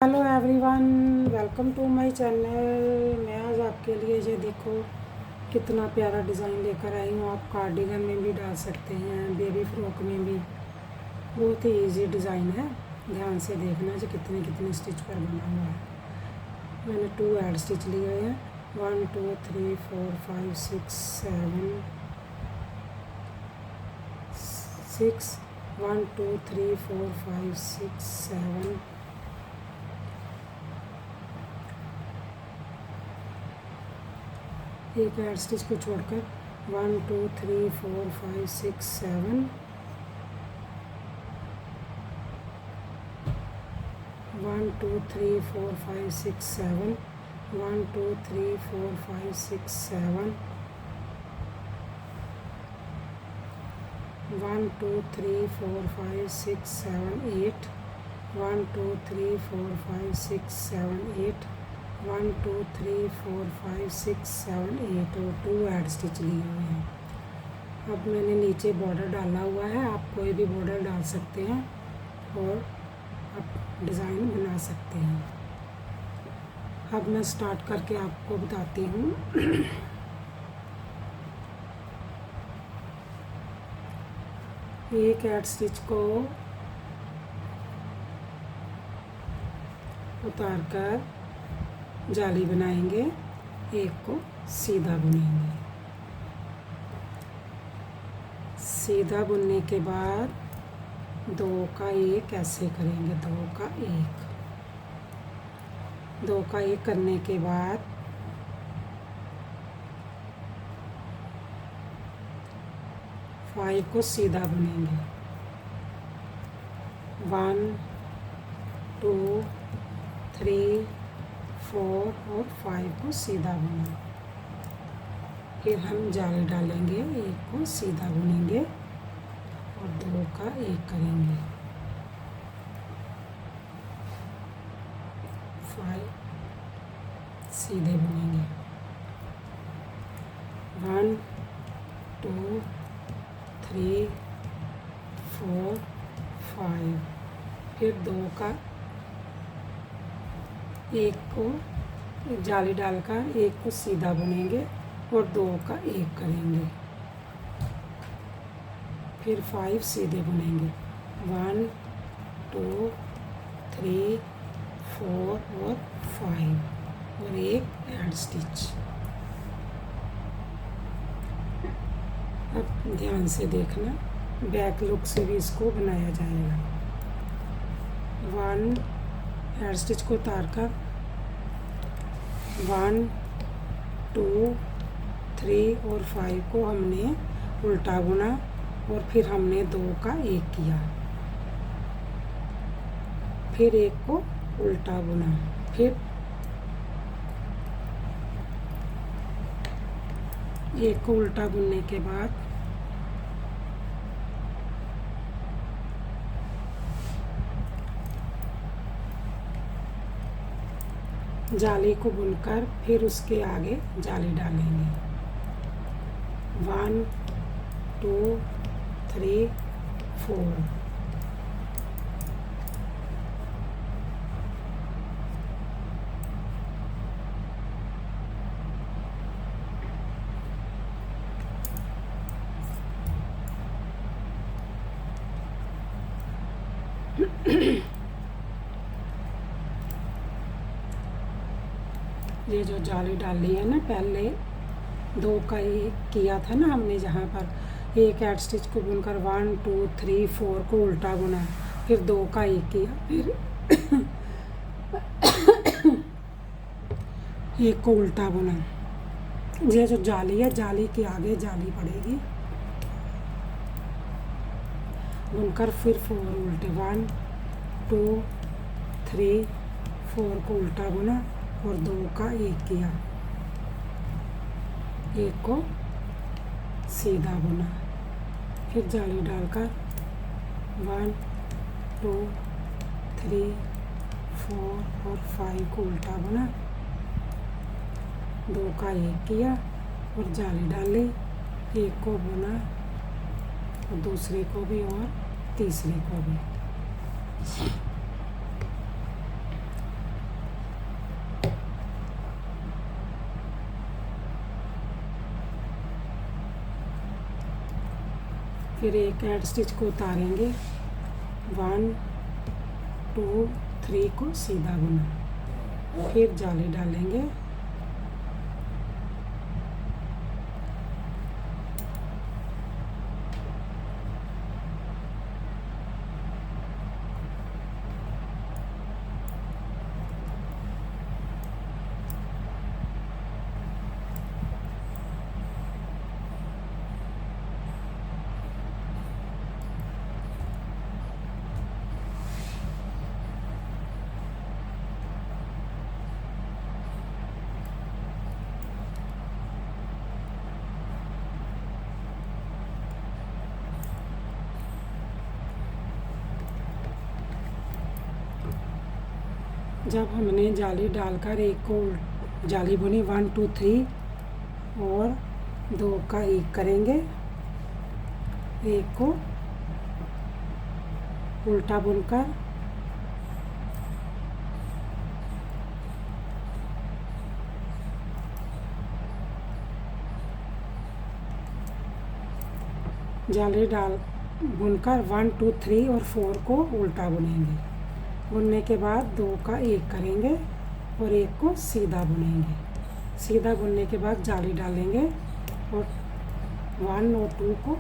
Hello everyone, welcome to my channel. मैं आज आपके लिए ये देखो कितना प्यारा डिज़ाइन लेकर आई हूँ। आप कार्डिगन में भी डाल सकते हैं, बेबी फ्रॉक में भी। बहुत ही इजी डिज़ाइन है। ध्यान से देखना जो कितने कितने स्टिच पर बना हुआ है। मैंने 2 ऐड स्टिच लिए हैं। 1 2 3 4 5 6 7 6 1 2 3 4 5 6 7 एक ऐड स्टिच को छोड़कर 1 2 3 4 5 6 7 1 2 3 4 5 6 7 1 2 3 4 5 6 7 1 2 3 4 5 6 7 8 1 2 3 4 5 6 7 8 1 2 3 4 5 6 7 8 और 2 ऐड स्टिच लिए हुए हैं। अब मैंने नीचे बॉर्डर डाला हुआ है। आप कोई भी बॉर्डर डाल सकते हैं और आप डिज़ाइन बना सकते हैं। अब मैं स्टार्ट करके आपको बताती हूँ। एक ऐड स्टिच को उतार कर जाली बनाएंगे, एक को सीधा बुनेंगे। सीधा बुनने के बाद 2 का 1 ऐसे करेंगे। 2 का 1 2 का 1 करने के बाद 5 को सीधा बुनेंगे। 1 2 3 4 और 5 को सीधा बुनेंगे। फिर हम जाली डालेंगे, 1 को सीधा बुनेंगे और 2 का 1 करेंगे। 5 सीधे बुनेंगे। 1 2 3 4 5 फिर 2 का 1 को जाली डालकर 1 को सीधा बुनेंगे और 2 का 1 करेंगे। फिर 5 सीधे बुनेंगे। 1 2 3 4 और 5 और 1 ऐड स्टिच। अब ध्यान से देखना, बैक लुक से भी इसको बनाया जाएगा। 1 ऐड स्टिच को उतार कर 1 2 3 और 5 को हमने उल्टा बुना और फिर हमने 2 का 1 किया। फिर 1 को उल्टा बुना। फिर 1 को उल्टा बुनने के बाद जाली को बुनकर फिर उसके आगे जाली डालेंगे। 1 2 3 4 ये जो जाली डाली है ना, पहले 2 का 1 किया था ना हमने, जहाँ पर 1 ऐड स्टिच को बुनकर 1 2 3 4 को उल्टा बुना, फिर 2 का 1 किया, फिर 1 को उल्टा बुना। ये जो जाली है, जाली के आगे जाली पड़ेगी बुनकर, फिर 4 उल्टे 1 2 3 4 को उल्टा बुना और 2 का 1 किया, 1 को सीधा बुना। फिर जाली डालकर 1 2 3 4 और 5 को उल्टा बुना, 2 का 1 किया और जाली डाली, 1 को बुना और दूसरे को भी और तीसरे को भी। फिर एक ऐड स्टिच को उतारेंगे, 1 2 3 को सीधा बुना, फिर जाली डालेंगे, जब हमने जाली डालकर एक को जाली बुनी 1 2 3 और 2 का एक करेंगे, एक को उल्टा बुनकर जाली डाल बुनकर 1 2 3 और 4 को उल्टा बुनेंगे। बुनने के बाद 2 का एक करेंगे और एक को सीधा बुनेंगे। सीधा बुनने के बाद जाली डालेंगे और 1 और 2 को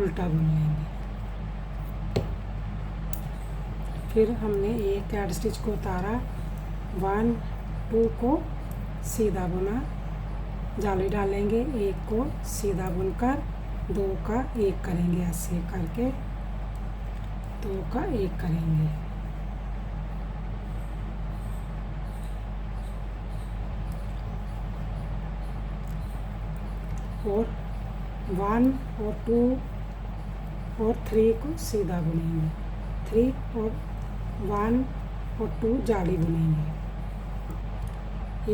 उल्टा बुन लेंगे। फिर हमने एक ऐड स्टिच को उतारा, 1 2 को सीधा बुना, जाली डालेंगे, एक को सीधा बुनकर 2 का एक करेंगे, ऐसे करके 2 का एक करेंगे। और 1 और 2 और 3 को सीधा बुनेंगे, 3 और 1 और 2 जाली बुनेंगे,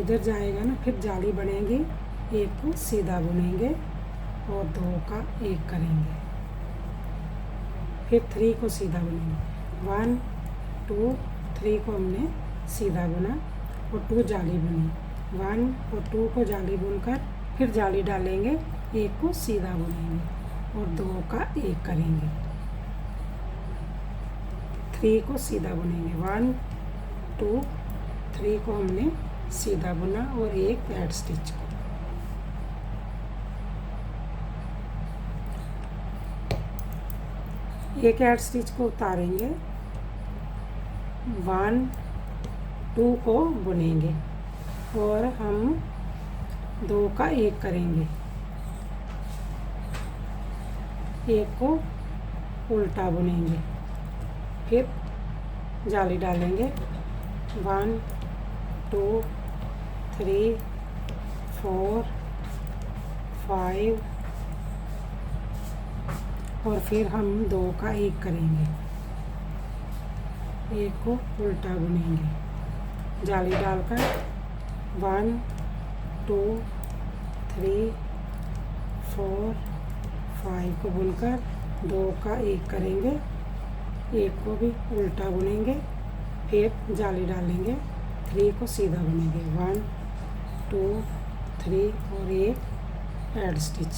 इधर जाएगा ना, फिर जाली बनेगी, एक को सीधा बुनेंगे और 2 का एक करेंगे, फिर 3 को सीधा बुनेंगे, 1 2 3 को हमने सीधा बुना और 2 जाली बुनी, 1 और 2 को जाली बुनकर फिर जाली डालेंगे, एक को सीधा बुनेंगे और 2 का एक करेंगे, 3 को सीधा बुनेंगे, 1 2 3 को हमने सीधा बुना और एक ऐड स्टिच को। एक ऐड स्टिच को उतारेंगे, 1 2 को बुनेंगे और हम 2 का एक करेंगे, एक को उल्टा बुनेंगे, फिर जाली डालेंगे, 1 2 3 4 5 और फिर हम 2 का एक करेंगे, एक को उल्टा बुनेंगे, जाली डालकर 1 2 3 4 5 को बुनकर 2 का एक करेंगे, एक को भी उल्टा बुनेंगे, फिर जाली डालेंगे, 3 को सीधा बुनेंगे, 1 2 3 और एक ऐड स्टिच।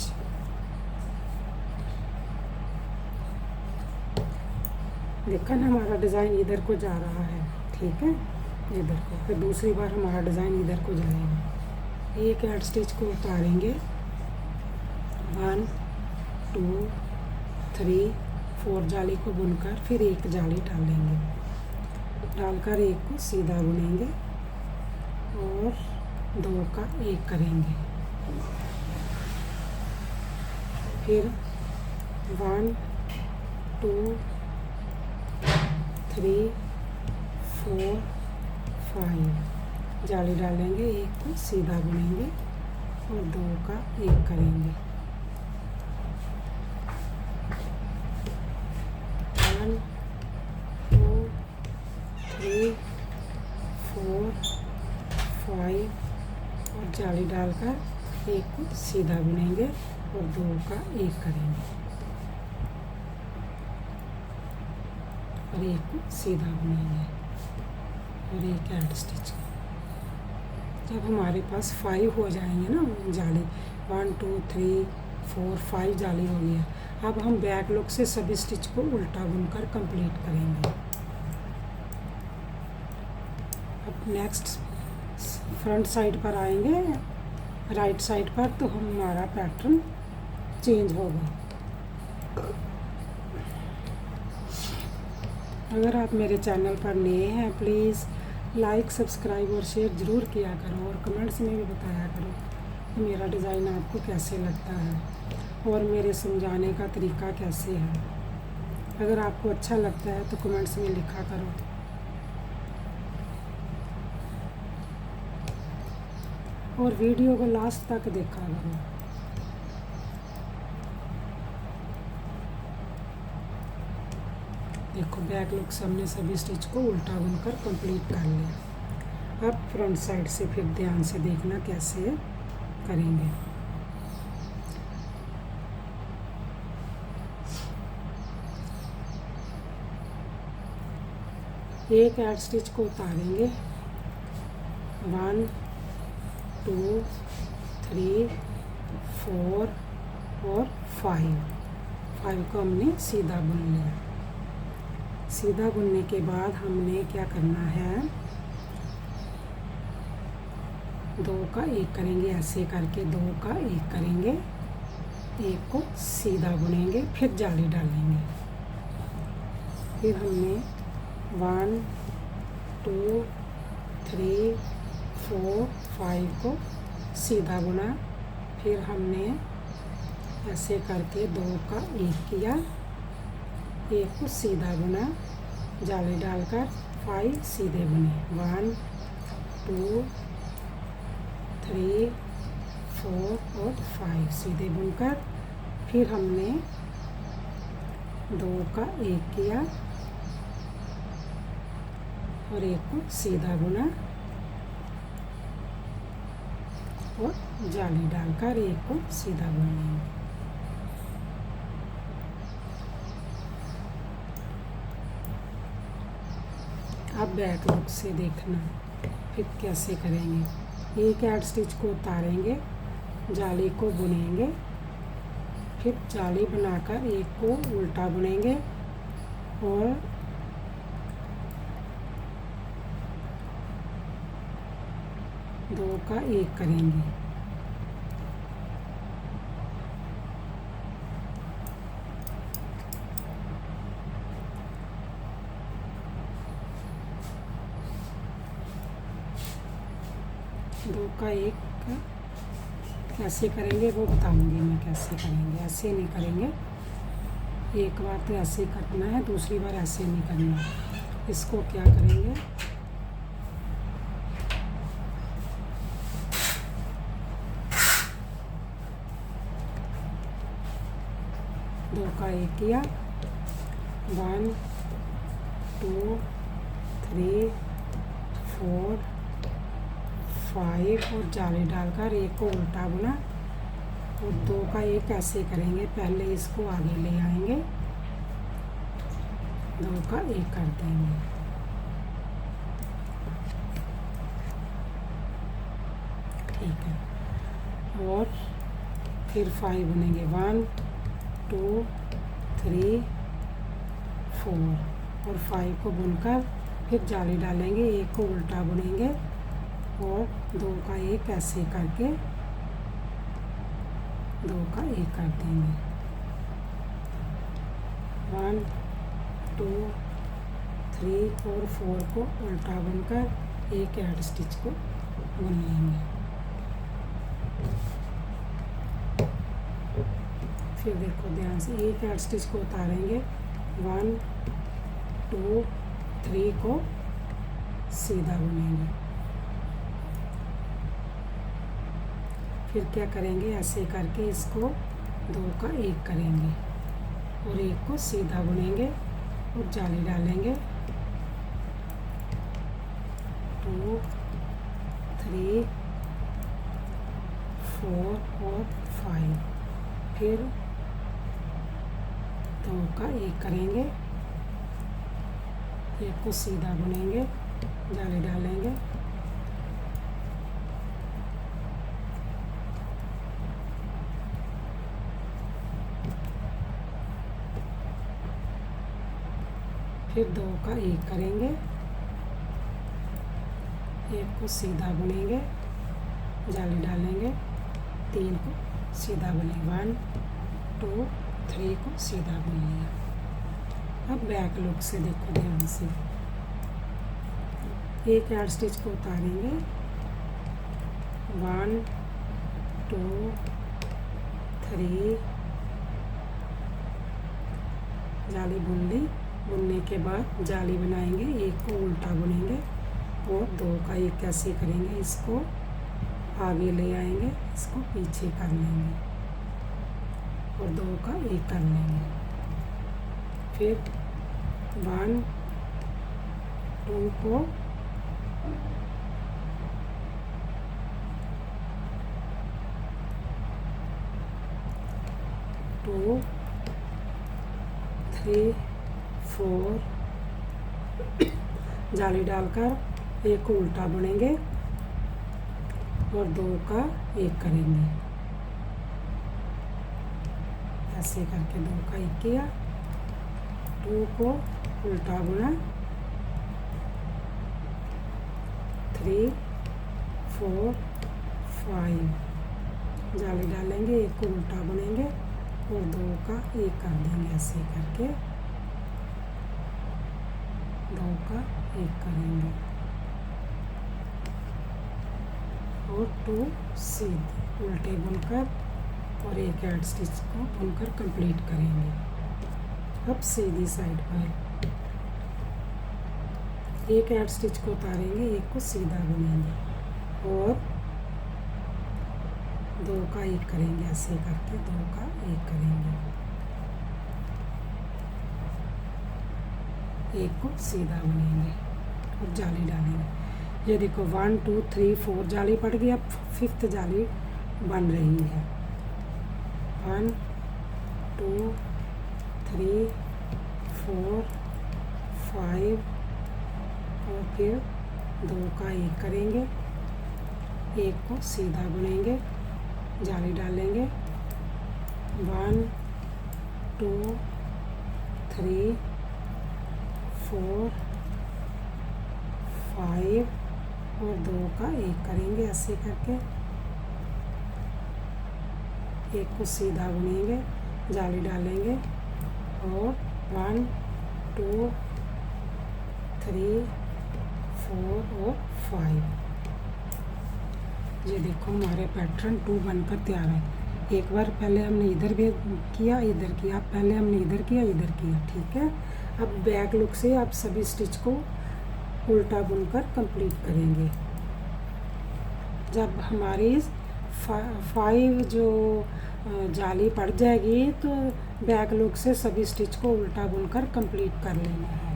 देखा ना, हमारा डिज़ाइन इधर को जा रहा है, ठीक है, इधर को, फिर दूसरी बार हमारा डिज़ाइन इधर को जाएगा। एक ऐड स्टिच को उतारेंगे, 1 2 3 4 जाली को बुनकर फिर एक जाली डालेंगे, डालकर एक को सीधा बुनेंगे और 2 का एक करेंगे, फिर 1 2 3 4 5 जाली डालेंगे, एक को सीधा बुनेंगे और 2 का एक करेंगे, 1 2 3 4 5 और जाली डालकर एक को सीधा बुनेंगे और 2 का एक करेंगे और एक को सीधा बुनेंगे और एक ऐड स्टिच। जब हमारे पास 5 हो जाएंगे ना जाली, 1 2 3 4 5 जाली हो गया। अब हम बैक लुक से सभी स्टिच को उल्टा बुनकर कंप्लीट करेंगे। अब नेक्स्ट फ्रंट साइड पर आएंगे, राइट साइड पर, तो हमारा पैटर्न चेंज होगा। अगर आप मेरे चैनल पर नए हैं प्लीज़ लाइक सब्सक्राइब और शेयर ज़रूर किया करो और कमेंट्स में भी बताया करो कि मेरा डिज़ाइन आपको कैसे लगता है और मेरे समझाने का तरीका कैसे है। अगर आपको अच्छा लगता है तो कमेंट्स में लिखा करो। और वीडियो को लास्ट तक देखा करो। देखो बैक लुक से हमने सभी स्टिच को उल्टा बुनकर कंप्लीट कर लिया। अब फ्रंट साइड से फिर ध्यान से देखना कैसे करेंगे। एक ऐड स्टिच को उतारेंगे, 1 2 3 4 और 5 को हमने सीधा बुन लिया। सीधा बुनने के बाद हमने क्या करना है, 2 का 1 करेंगे, ऐसे करके 2 का 1 करेंगे, 1 को सीधा बुनेंगे, फिर जाली डालेंगे। फिर हमने 1 2 3 4 5 को सीधा बुना, फिर हमने ऐसे करके 2 का 1 किया, 1 को सीधा बुना, जाली डालकर 5 सीधे बुने, 1 2 3 4 और 5 सीधे बुनकर फिर हमने 2 का 1 किया और 1 को सीधा बुना और जाली डालकर 1 को सीधा बुनेंगे। अब बैक लुक से देखना फिर कैसे करेंगे। एक ऐड स्टिच को उतारेंगे, जाली को बुनेंगे, फिर जाली बनाकर 1 को उल्टा बुनेंगे और दो का 1 करेंगे। दो का 1 कैसे करेंगे वो बताऊंगी मैं कैसे करेंगे। ऐसे नहीं करेंगे, एक बार तो ऐसे करना है, दूसरी बार ऐसे नहीं करना। इसको क्या करेंगे, दो का 1 किया, 1 2 3 4 5 और जाली डालकर 1 को उल्टा बुना और 2 का 1 ऐसे करेंगे। पहले इसको आगे ले आएंगे, 2 का 1 कर देंगे, ठीक है। और फिर 5 बुनेंगे, 1 2 3 4 और 5 को बुनकर फिर जाली डालेंगे, 1 को उल्टा बुनेंगे और 2 का 1 ऐसे करके 2 का 1 कर देंगे, 1 2 3 और 4 को उल्टा बुनकर एक ऐड स्टिच को बुन लेंगे। फिर देखो ध्यान से, एक ऐड स्टिच को उतारेंगे, 1 2 3 को सीधा बुनेंगे। फिर क्या करेंगे, ऐसे करके इसको 2 का 1 करेंगे और 1 को सीधा बुनेंगे और जाली डालेंगे, 2 3 4 और 5। फिर 2 का 1 करेंगे, 1 को सीधा बुनेंगे, जाली डालेंगे, 2 फिर 2 का 1 करेंगे, 1 को सीधा बुनेंगे, जाली डालेंगे, 3 को सीधा बुनेंगे, 1 2 3 को सीधा बुन लिया। अब बैक लुक से देखो ध्यान से, एक एड स्टिच को उतारेंगे, 1 2 3 जाली बुन ली। बुनने के बाद जाली बनाएंगे, 1 को उल्टा बुनेंगे और 2 का 1 कैसे करेंगे, इसको आगे ले आएंगे, इसको पीछे कर लेंगे और 2 का 1 कर लेंगे। फिर 1 2 को 2 3 4 जाली डालकर 1 को उल्टा बुनेंगे और 2 का 1 करेंगे, ऐसे करके 2 का 1 किया, 2 को उल्टा बुना, 3 4 5 जाली डालेंगे, 1 को उल्टा बुनेंगे और 2 का 1 कर देंगे, ऐसे करके 2 का 1 करेंगे और 2 सीधे उल्टे बुनकर और 1 ऐड स्टिच को बुनकर कंप्लीट करेंगे। अब सीधी साइड पर 1 ऐड स्टिच को उतारेंगे, 1 को सीधा बुनेंगे और 2 का 1 करेंगे, ऐसे करके 2 का 1 करेंगे, 1 को सीधा बुनेंगे और जाली डालेंगे। ये देखो 1 2 3 4 जाली पड़ गई, अब 5th जाली बन रही है। 1 2 3 4 5 और फिर 2 का 1 करेंगे, 1 को सीधा बुनेंगे, जाली डालेंगे, 1 2 3 4 5 और 2 का 1 करेंगे, ऐसे करके 1 को सीधा बुनेंगे, जाली डालेंगे और 1 2 3 4 और 5। ये देखो हमारे पैटर्न 2 बनकर तैयार है। एक बार पहले हमने इधर भी किया, इधर किया, पहले हमने इधर किया, इधर किया, ठीक है। अब बैक लुक से आप सभी स्टिच को उल्टा बुनकर कंप्लीट करेंगे। जब हमारी 5 जो जाली पड़ जाएगी तो बैक लुक से सभी स्टिच को उल्टा बुनकर कंप्लीट कर लेना है।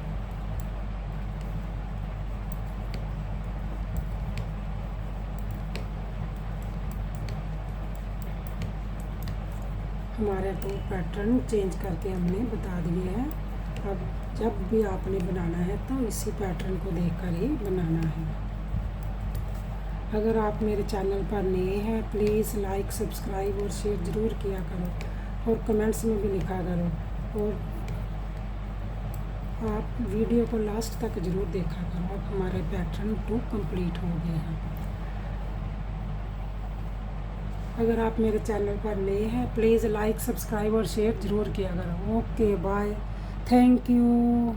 हमारे तो पैटर्न चेंज करके हमने बता दिए हैं। अब जब भी आपने बनाना है तो इसी पैटर्न को देखकर ही बनाना है। अगर आप मेरे चैनल पर नए हैं प्लीज़ लाइक सब्सक्राइब और शेयर ज़रूर किया करो और कमेंट्स में भी लिखा करो और आप वीडियो को लास्ट तक ज़रूर देखा करो। अब हमारे पैटर्न 2 कंप्लीट हो गए हैं। अगर आप मेरे चैनल पर नए हैं प्लीज़ लाइक सब्सक्राइब और शेयर ज़रूर किया करो। Okay bye, thank you.